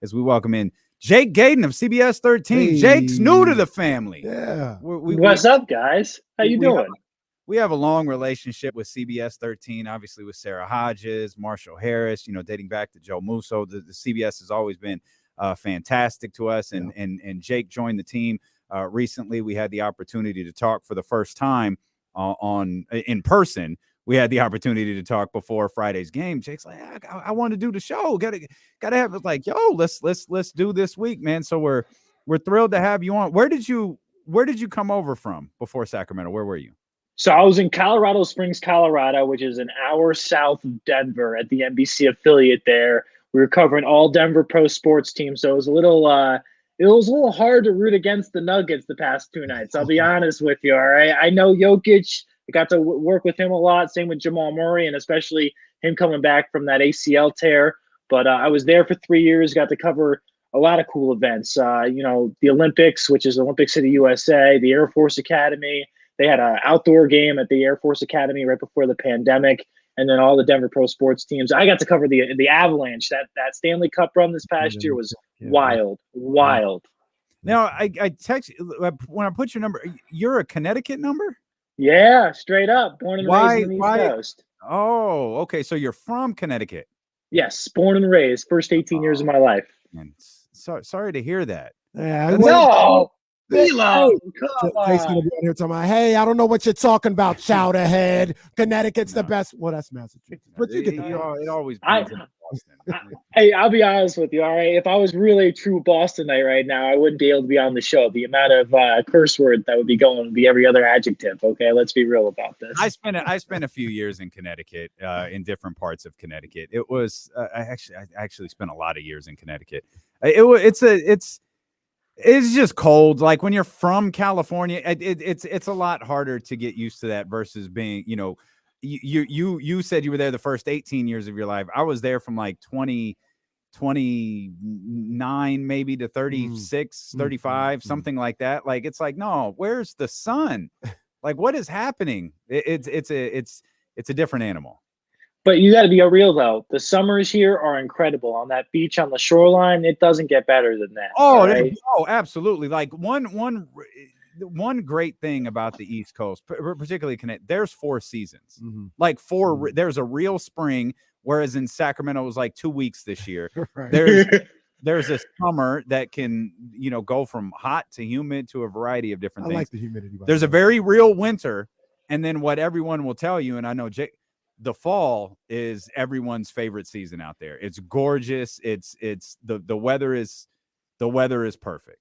as we welcome in Jake Gadon of CBS 13. Hey. Jake's new to the family. Yeah. What's up, guys? How you doing? We have a long relationship with CBS 13, obviously with Sarah Hodges, Marshall Harris, dating back to Joe Musso. The CBS has always been fantastic to us, and Jake joined the team recently. We had the opportunity to talk for the first time in person. We had the opportunity to talk before Friday's game. Jake's like, I want to do the show. Gotta have it. Like, yo, let's do this week, man. So we're thrilled to have you on. Where did you come over from before Sacramento? Where were you? So I was in Colorado Springs, Colorado, which is an hour south of Denver at the NBC affiliate there. We were covering all Denver pro sports teams, so it was a little hard to root against the Nuggets the past 2 nights. I'll be honest with you. All right, I know Jokic. I got to work with him a lot. Same with Jamal Murray, and especially him coming back from that ACL tear. But I was there for 3 years. Got to cover a lot of cool events. The Olympics, which is Olympics of the USA, the Air Force Academy. They had an outdoor game at the Air Force Academy right before the pandemic, and then all the Denver pro sports teams. I got to cover the Avalanche. That Stanley Cup run this past year was wild. Now, I text when I put your number. You're a Connecticut number? Yeah, straight up. Born and raised on the East Coast. Oh, okay. So you're from Connecticut? Yes, born and raised. First 18 years of my life. And sorry to hear that. Yeah, no. Jake's gonna be on here talking about, hey, I don't know what you're talking about, Chowderhead. Connecticut's the best. Well, that's Massachusetts. But you get it always Hey, I'll be honest with you, all right? If I was really a true Bostonite right now, I wouldn't be able to be on the show. The amount of curse word that would be going would be every other adjective, okay? Let's be real about this. I spent a few years in Connecticut, in different parts of Connecticut. It was I actually spent a lot of years in Connecticut. It's just cold. Like when you're from California, it's a lot harder to get used to that versus being, you said you were there the first 18 years of your life. I was there from like 29 maybe to 36, 35, something like that. Like, it's like, no, where's the sun? Like, what is happening? It's a different animal. But you got to be real, though. The summers here are incredible. On that beach on the shoreline, it doesn't get better than that. Oh, right? Absolutely. Like one great thing about the East Coast, particularly Connecticut, there's 4 seasons. Like there's a real spring, whereas in Sacramento it was like 2 weeks this year. Right. There's a summer that can, go from hot to humid to a variety of different things. I like the humidity. There's a very real winter, and then what everyone will tell you, and I know Jake, the fall is everyone's favorite season out there. It's gorgeous. It's the weather is perfect.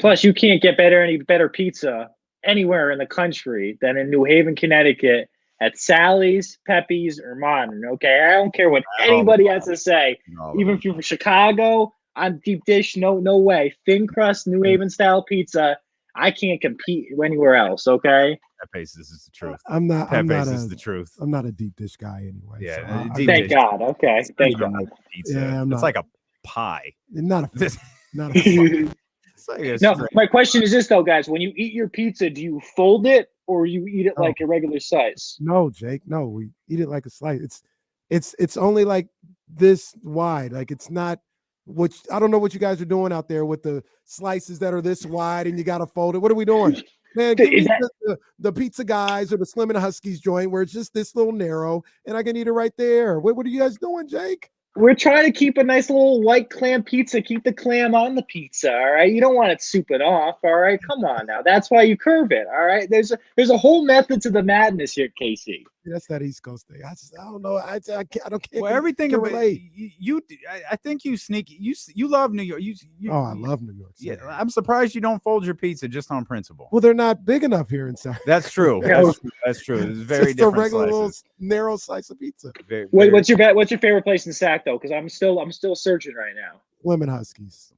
Plus, you can't get any better pizza anywhere in the country than in New Haven, Connecticut at Sally's, Pepe's, or Modern. Okay, I don't care what anybody has to say. Even if you're from Chicago, on deep dish, no way. Thin crust, New Haven style pizza. I can't compete anywhere else. Okay. Pepe's is the truth. Pepe's is the truth. I'm not a deep dish guy anyway. Yeah. So thank God. Okay. Thank God. Pizza. Yeah, it's like a pie. Not a No, my question is this though, guys. When you eat your pizza, do you fold it or you eat it like a regular slice? No, Jake. No, we eat it like a slice. It's only like this wide. Like it's not. Which I don't know what you guys are doing out there with the slices that are this wide and you got to fold it. What are we doing? Man, give me the Pizza Guys or the Slim and Huskies joint where it's just this little narrow and I can eat it right there. What are you guys doing, Jake? We're trying to keep a nice little white clam pizza. Keep the clam on the pizza, all right? You don't want it souping off, all right? Come on now. That's why you curve it, all right? There's a whole method to the madness here, Casey. That's that East Coast thing. I don't know. I don't care. Well, everything about you. I think you sneaky. You love New York. I love New York City. Yeah, I'm surprised you don't fold your pizza just on principle. Well, they're not big enough here in South. That's true. That's true. It's very just different. A regular slices. little narrow slice of pizza. What's your favorite place in Sac though? Because I'm still searching right now. Lemon Huskies.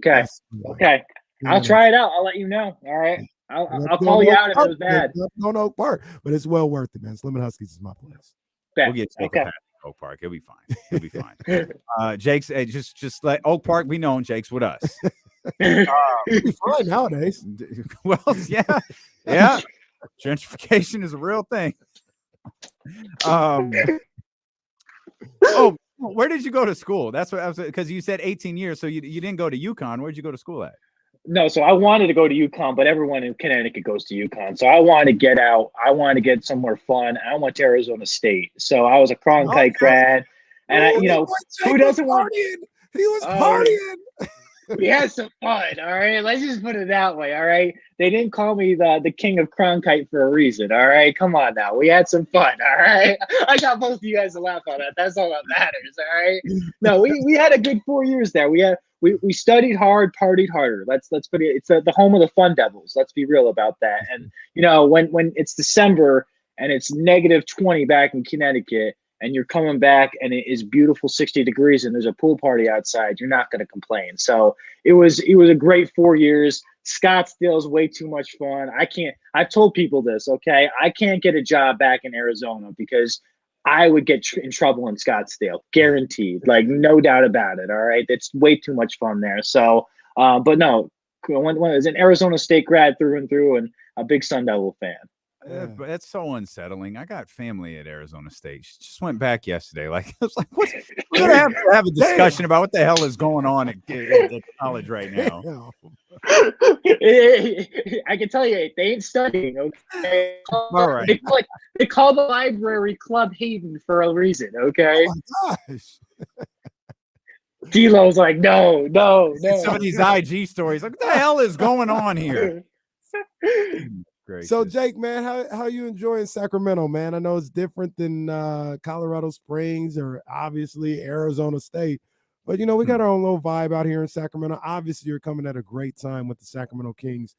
Okay. Okay. I'll try it out. I'll let you know. All right. I'll call you out if it was bad. No part, but it's well worth it, man. Lemon Huskies is my place. We'll get Oak Park. It'll be fine. It'll be fine. Jake's just let Oak Park be known. Jake's with us. It'll be fine nowadays. Well, yeah. Gentrification is a real thing. Where did you go to school? That's what I was, because you said 18 years, so you didn't go to UConn. Where'd you go to school at? No, so I wanted to go to UConn, but everyone in Connecticut goes to UConn. So I wanted to get out. I wanted to get somewhere fun. I went to Arizona State. So I was a Cronkite grad. And Ooh, who doesn't want? He was Oh, partying. we had some fun. All right, let's just put it that way. All right, they didn't call me the king of Cronkite for a reason. All right, come on now, we had some fun. All right, I got both of you guys to laugh on that. That's all that matters. All right, no, we had a good 4 years there. We studied hard, partied harder. Let's put it. It's the home of the Fun Devils. Let's be real about that. And when it's December and it's -20 back in Connecticut, and you're coming back and it is beautiful 60 degrees and there's a pool party outside, you're not going to complain. So it was a great 4 years. Scottsdale is way too much fun. I've told people this, okay? I can't get a job back in Arizona because I would get in trouble in Scottsdale, guaranteed, like no doubt about it. All right. It's way too much fun there. So, but no, when I was an Arizona State grad through and through and a big Sun Devil fan. But that's so unsettling. I got family at Arizona State. She just went back yesterday. Like, I was like, what? We're gonna have a discussion about what the hell is going on at college right now. I can tell you, they ain't studying. Okay, All right. They call the library Club Hayden for a reason. Okay. Oh my gosh. D'Lo's like, no. Some of these IG stories, like, what the hell is going on here? Gracious. So Jake, man, how you enjoying Sacramento, man? I know it's different than Colorado Springs or obviously Arizona State, but we got our own little vibe out here in Sacramento. Obviously, you're coming at a great time with the Sacramento Kings,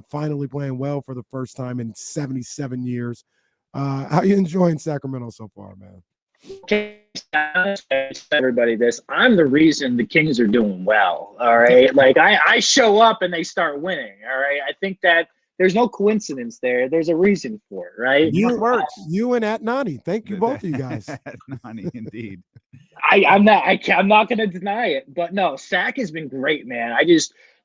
finally playing well for the first time in 77 years. How you enjoying Sacramento so far, man? Okay, everybody, I'm the reason the Kings are doing well. All right, like I show up and they start winning. All right, I think that. There's no coincidence there. There's a reason for it, right? You and at Nani. Thank you, both of you guys. At Nani, indeed. I'm not going to deny it, but no, Sac has been great, man.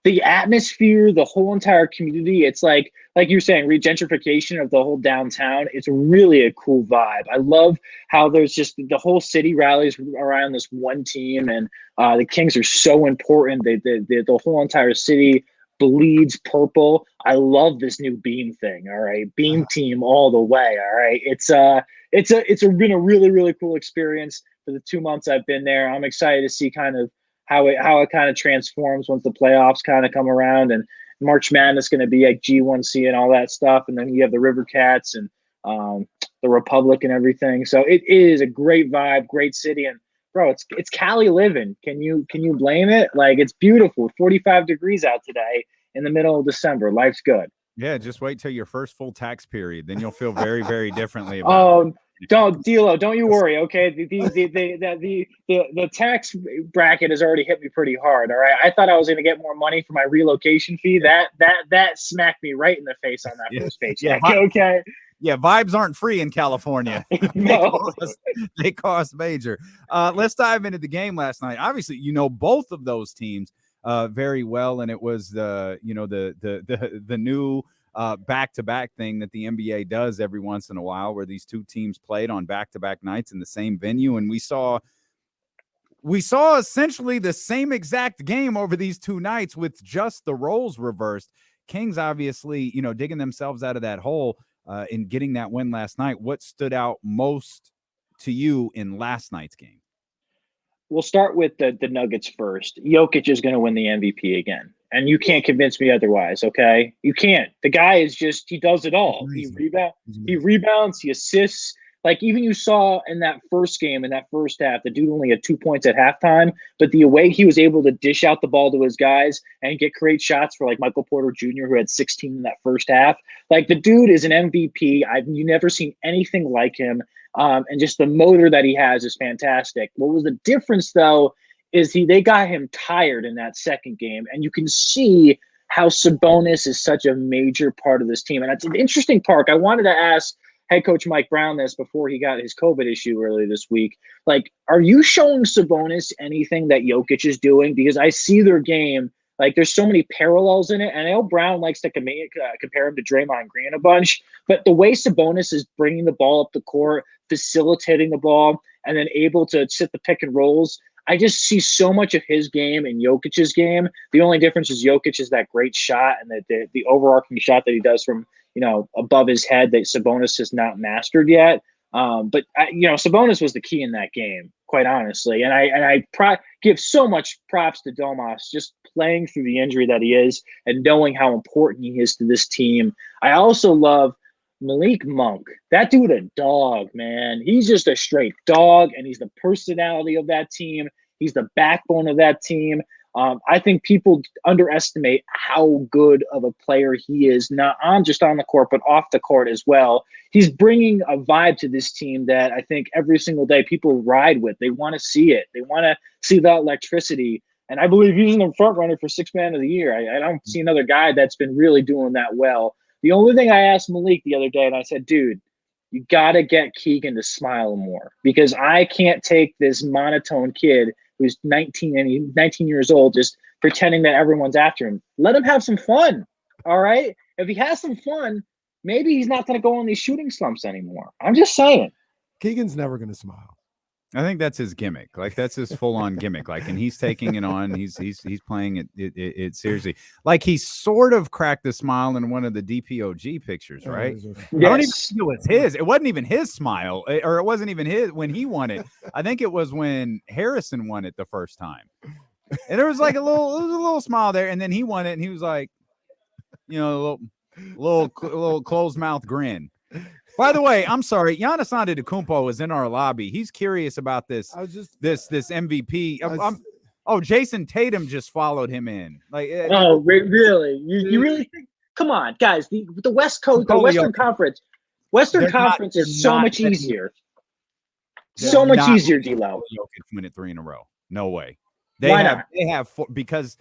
The atmosphere, the whole entire community. It's like you're saying, regentrification of the whole downtown. It's really a cool vibe. I love how there's just the whole city rallies around this one team, and the Kings are so important. The whole entire city bleeds purple. I love this new beam thing. All right, beam team all the way. All right, it's been a really, really cool experience for the 2 months I've been there. I'm excited to see kind of how it kind of transforms once the playoffs kind of come around, and March Madness going to be like G1C and all that stuff, and then you have the River Cats and the Republic and everything. So it is a great vibe, great city, and bro, it's Cali living. Can you blame it? Like, it's beautiful. 45 degrees out today in the middle of December. Life's good. Yeah, just wait till your first full tax period. Then you'll feel very, very differently about it. Don't you worry, okay? The tax bracket has already hit me pretty hard. All right. I thought I was gonna get more money for my relocation fee. That smacked me right in the face on that first paycheck. Yeah, okay. Yeah, vibes aren't free in California. No. They cost major. Let's dive into the game last night. Obviously, both of those teams very well, and it was the new back-to-back thing that the NBA does every once in a while, where these two teams played on back-to-back nights in the same venue, and we saw essentially the same exact game over these two nights with just the roles reversed. Kings obviously, digging themselves out of that hole in getting that win last night. What stood out most to you in last night's game? We'll start with the Nuggets first. Jokic is going to win the MVP again, and you can't convince me otherwise, okay? You can't. The guy is he does it all. He rebounds, he assists. Like, even you saw in that first game, in that first half, the dude only had 2 points at halftime, but the way he was able to dish out the ball to his guys and create shots for, like, Michael Porter Jr., who had 16 in that first half. Like, the dude is an MVP. You've never seen anything like him. And just the motor that he has is fantastic. What was the difference, though, is they got him tired in that second game, and you can see how Sabonis is such a major part of this team. And it's an interesting part. I wanted to ask head coach Mike Brown this before he got his COVID issue earlier this week. Like, are you showing Sabonis anything that Jokic is doing? Because I see their game. Like, there's so many parallels in it. And I know Brown likes to compare him to Draymond Green a bunch, but the way Sabonis is bringing the ball up the court, facilitating the ball, and then able to sit the pick and rolls. I just see so much of his game and Jokic's game. The only difference is Jokic is that great shot and the overarching shot that he does from, above his head that Sabonis has not mastered yet. But Sabonis was the key in that game, quite honestly. And I give so much props to Domas just playing through the injury that he is and knowing how important he is to this team. I also love Malik Monk. That dude a dog, man. He's just a straight dog, and he's the personality of that team. He's the backbone of that team. I think people underestimate how good of a player he is, not just on the court, but off the court as well. He's bringing a vibe to this team that I think every single day people ride with. They want to see it. They want to see that electricity. And I believe he's in the front runner for Sixth Man of the Year. I don't see another guy that's been really doing that well. The only thing I asked Malik the other day, and I said, dude, you got to get Keegan to smile more, because I can't take this monotone kid who's 19 years old just pretending that everyone's after him. Let him have some fun, all right? If he has some fun, maybe he's not going to go on these shooting slumps anymore. I'm just saying. Keegan's never going to smile. I think that's his gimmick. Like, that's his full-on gimmick. Like, and he's taking it on. He's playing it seriously. Like, he sort of cracked a smile in one of the DPOG pictures, right? Yes. I don't even think it was his. It wasn't even his smile, or it wasn't even his when he won it. I think it was when Harrison won it the first time, and there was like a little smile there, and then he won it, and he was like, a little closed mouth grin. By the way, I'm sorry, Giannis Antetokounmpo is in our lobby. He's curious about this MVP. Jason Tatum just followed him in. Like, really? You really think? Come on, guys. The West Coast, the Western Conference. Western Conference is so much easier. So much easier, D-Lo. Jokic win it 3 in a row. No way. Why not? Because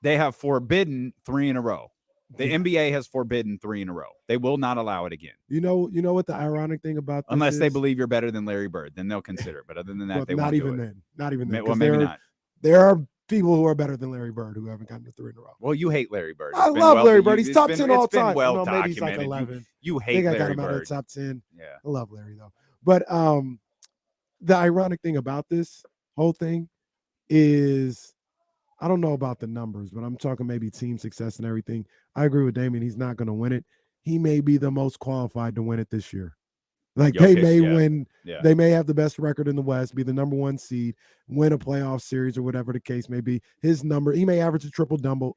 they have forbidden 3 in a row. The NBA has forbidden 3 in a row. They will not allow it again. You know what the ironic thing about this unless is? They believe you're better than Larry Bird, then they'll consider it. But other than that, they won't do it. Not even then. Well, maybe not. There are people who are better than Larry Bird who haven't gotten to 3 in a row. Well, you hate Larry Bird. I love Larry Bird. He's top 10 all time. Well maybe he's like documented. 11. You hate I Larry got him out Bird. of the top 10. Yeah, I love Larry though. But the ironic thing about this whole thing is, I don't know about the numbers, but I'm talking maybe team success and everything. I agree with Damien. He's not going to win it. He may be the most qualified to win it this year. Like, Jokic, they may win. Yeah. They may have the best record in the West, be the number 1 seed, win a playoff series or whatever the case may be. His number, he may average a triple double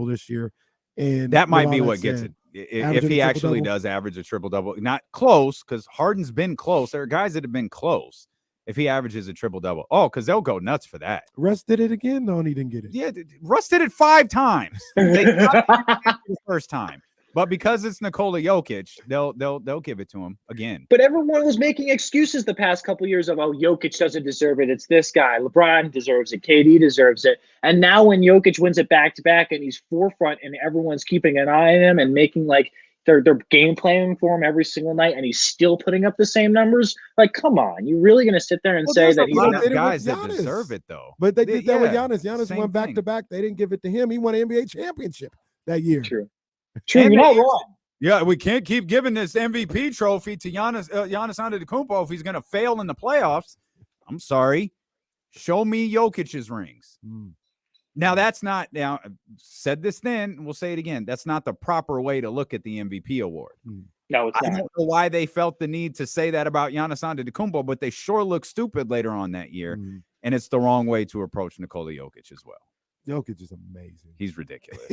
this year. And that might be what gets it. If he actually does average a triple double, not close, because Harden's been close. There are guys that have been close. If he averages a triple double, because they'll go nuts for that. Russ did it again, though, and he didn't get it. Yeah, Russ did it 5 times. They got it the first time, but because it's Nikola Jokic, they'll give it to him again. But everyone was making excuses the past couple of years of, Jokic doesn't deserve it. It's this guy. LeBron deserves it. KD deserves it. And now when Jokic wins it back to back and he's forefront and everyone's keeping an eye on him and making like they're game planning for him every single night, and he's still putting up the same numbers. Like, come on, you're really going to sit there and say that he's not guys that deserve it though? But they did that with Giannis. Giannis went back to back. They didn't give it to him. He won an NBA championship that year. True. You're not wrong. Yeah, we can't keep giving this MVP trophy to Giannis Antetokounmpo if he's going to fail in the playoffs. I'm sorry. Show me Jokic's rings. Now, that's not, now, I've said this then, we'll say it again. That's not the proper way to look at the MVP award. No, it's not. I don't know why they felt the need to say that about Giannis Antetokounmpo, but they sure look stupid later on that year. And it's the wrong way to approach Nikola Jokic as well. Jokic is amazing. He's ridiculous.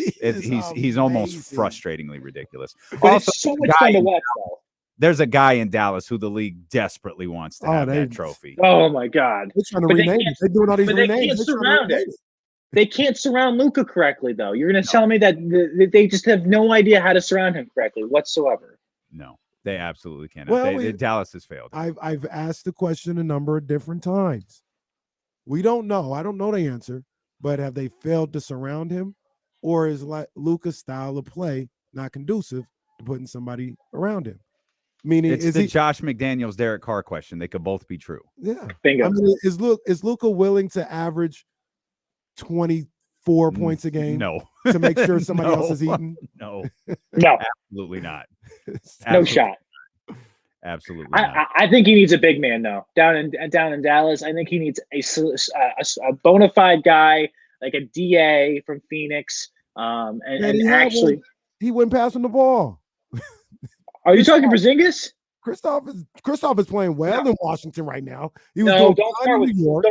He's almost frustratingly ridiculous. But also, it's so much fun to watch, though. There's a guy in Dallas who the league desperately wants to have that trophy. Oh, my God. They're trying to rename it. They're doing all these renames. They can't surround it. They can't surround Luka correctly, though. You're going to tell me that they just have no idea how to surround him correctly whatsoever. No, they absolutely cannot. Well, Dallas has failed. I've asked the question a number of different times. We don't know. I don't know the answer, but have they failed to surround him, or is like Luka's style of play not conducive to putting somebody around him? Meaning, it's the Josh McDaniels, Derek Carr question. They could both be true. Yeah, bingo. I mean, is Luka willing to average 24 points a game? No. To make sure somebody else is eating? No. No. Absolutely not. No shot. Absolutely not. I think he needs a big man though. Down in Dallas, I think he needs a bona fide guy like a DA from Phoenix. And actually, he wouldn't pass him the ball. Are you talking Porzingis? Kristaps is playing well in Washington right now. He was don't doing start with New York.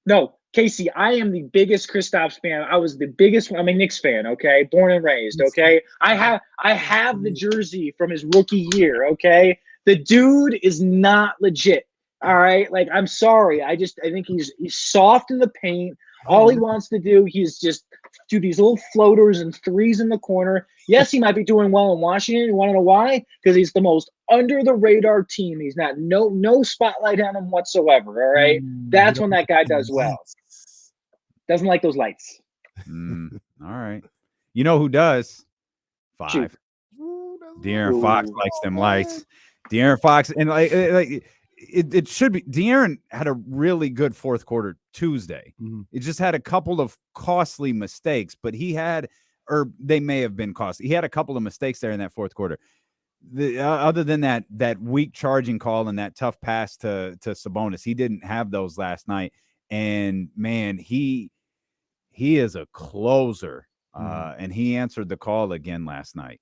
No, Casey, I am the biggest Kristaps fan. I'm a Knicks fan, okay? Born and raised, okay? I have the jersey from his rookie year, okay? The dude is not legit. All right? Like, I'm sorry. I think he's soft in the paint. All he wants to do, he's just do these little floaters and threes in the corner. Yes, he might be doing well in Washington. You want to know why? Because he's the most under the radar team. He's not no spotlight on him whatsoever. All right. That's when that guy does well. Doesn't like those lights. All right. You know who does? 5. Shoot. Darren Fox likes them lights. Darren Fox, and it should be. De'Aaron had a really good fourth quarter Tuesday. It just had a couple of costly mistakes, but they may have been costly. He had a couple of mistakes there in that fourth quarter. Other than that weak charging call and that tough pass to Sabonis, he didn't have those last night. And man, he is a closer, and he answered the call again last night.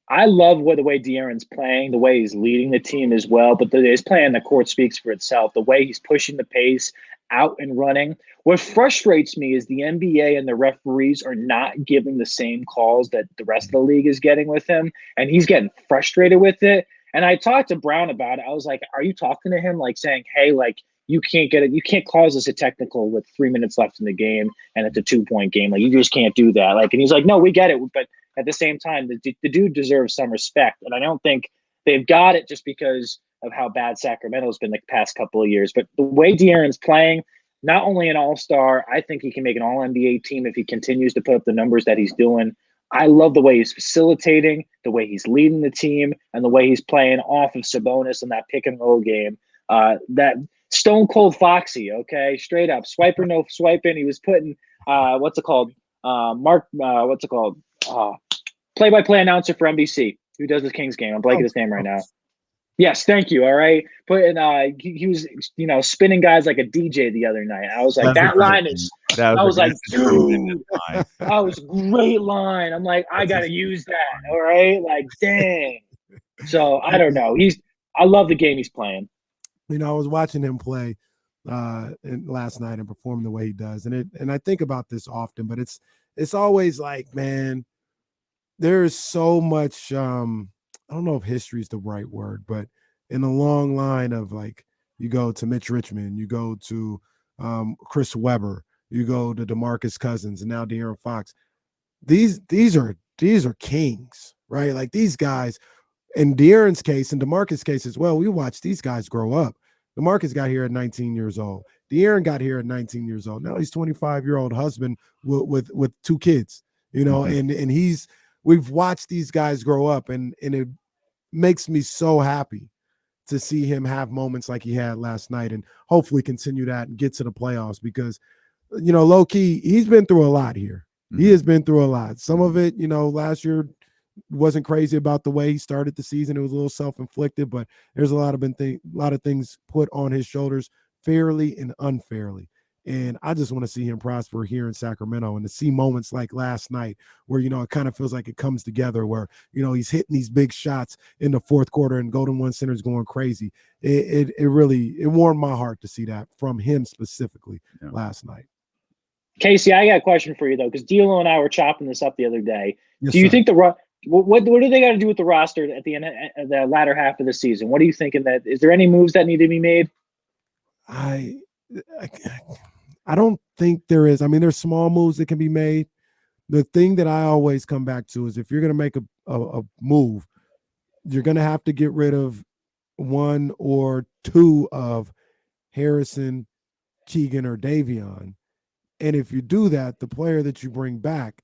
I love the way De'Aaron's playing, the way he's leading the team as well. But his play on the court speaks for itself. The way he's pushing the pace out and running. What frustrates me is the NBA and the referees are not giving the same calls that the rest of the league is getting with him. And he's getting frustrated with it. And I talked to Brown about it. I was like, are you talking to him like saying, hey, like, you can't get it. You can't cause us a technical with 3 minutes left in the game and it's a 2-point game. Like, you just can't do that. Like, and he's like, no, we get it. But at the same time, the dude deserves some respect. And I don't think they've got it just because of how bad Sacramento's been the past couple of years. But the way De'Aaron's playing, not only an all-star, I think he can make an all-NBA team if he continues to put up the numbers that he's doing. I love the way he's facilitating, the way he's leading the team, and the way he's playing off of Sabonis in that pick-and-roll game. That Stone Cold Foxy, okay? Straight up. Swiper, no swiping. He was putting, play-by-play announcer for NBC who does the Kings game. I'm blanking his name right now. Yes, thank you. All right. He was, spinning guys like a DJ the other night. I was like, that line is, I was like, dude, that was a great line. I'm like, I got to use that. All right. Like, dang. So I don't know. I love the game he's playing. I was watching him play last night and perform the way he does. And I think about this often, but it's always like, man, there's so much, I don't know if history is the right word, but in a long line of, like, you go to Mitch Richmond, you go to Chris Webber, you go to DeMarcus Cousins, and now Darren Fox. These are kings, right? Like, these guys, in De'Aaron's case and DeMarcus' case as well, we watched these guys grow up. DeMarcus got here at 19 years old. De'Aaron got here at 19 years old. Now he's 25-year-old husband with 2 kids, and we've watched these guys grow up, and it makes me so happy to see him have moments like he had last night and hopefully continue that and get to the playoffs because, low key, he's been through a lot here. He has been through a lot. Some of it, last year wasn't crazy about the way he started the season. It was a little self-inflicted, but there's a lot of things put on his shoulders fairly and unfairly. And I just want to see him prosper here in Sacramento and to see moments like last night where, it kind of feels like it comes together where, he's hitting these big shots in the fourth quarter and Golden One Center's going crazy. It really warmed my heart to see that from him specifically last night. Casey, I got a question for you, though, because D'Lo and I were chopping this up the other day. Yes, do you sir. think what do they got to do with the roster at the end of the latter half of the season? What are you thinking? Is there any moves that need to be made? I don't think there is. I mean, there's small moves that can be made. The thing that I always come back to is if you're going to make a move, you're going to have to get rid of 1 or 2 of Harrison, Keegan, or Davion. And if you do that, the player that you bring back,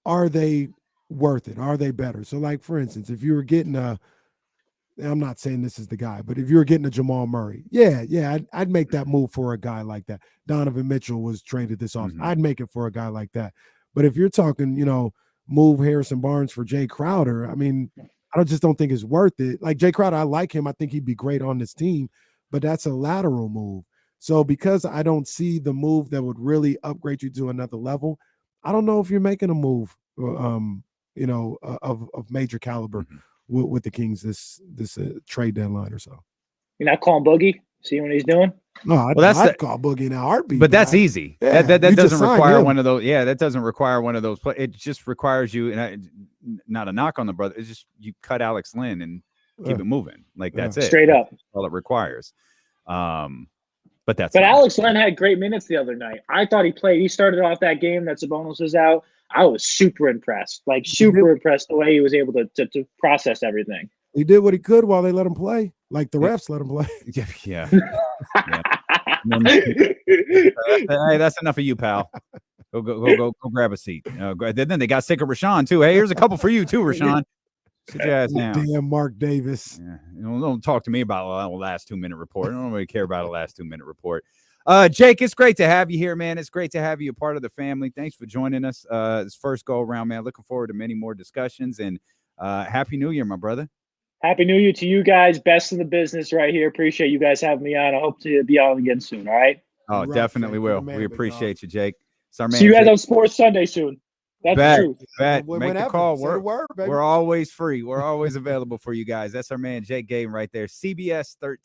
are they worth it? Are they better? So, like, for instance, if you were getting I'm not saying this is the guy, but if you were getting a Jamal Murray, I'd make that move for a guy like that. Donovan Mitchell was traded this offseason. I'd make it for a guy like that. But if you're talking, move Harrison Barnes for Jay Crowder, I mean, just don't think it's worth it. Like Jay Crowder, I like him. I think he'd be great on this team, but that's a lateral move. So because I don't see the move that would really upgrade you to another level, I don't know if you're making a move, of major caliber with the Kings this trade deadline or so. You're not calling Boogie? See what he's doing? No, I'd call Boogie in a heartbeat. But that's easy. Yeah, that doesn't require one of those. Yeah, that doesn't require one of those. It just requires you, and not a knock on the brother. It's just you cut Alex Lynn and keep it moving. Like that's it. Straight up. That's all it requires. But Alex Len had great minutes the other night. I thought he played. He started off that game that Sabonis was out. I was super impressed. Like super impressed the way he was able to process everything. He did what he could while they let him play. Like the refs let him play. Yeah. Hey, that's enough of you, pal. Go grab a seat. Then they got sick of Rashawn too. Hey, here's a couple for you too, Rashawn. Sit your ass down. Damn, Mark Davis. Yeah. Don't talk to me about the last 2-minute report. I don't really care about the last 2-minute report. Jake, it's great to have you here, man. It's great to have you a part of the family. Thanks for joining us. This first go around, man. Looking forward to many more discussions, and Happy New Year, my brother. Happy New Year to you guys. Best in the business right here. Appreciate you guys having me on. I hope to be on again soon. All right. Oh, definitely will. We appreciate you, Jake. See you guys on Sports Sunday soon. That's true. Make the call. We're always free. We're always available for you guys. That's our man, Jake Gadon, right there. CBS 13.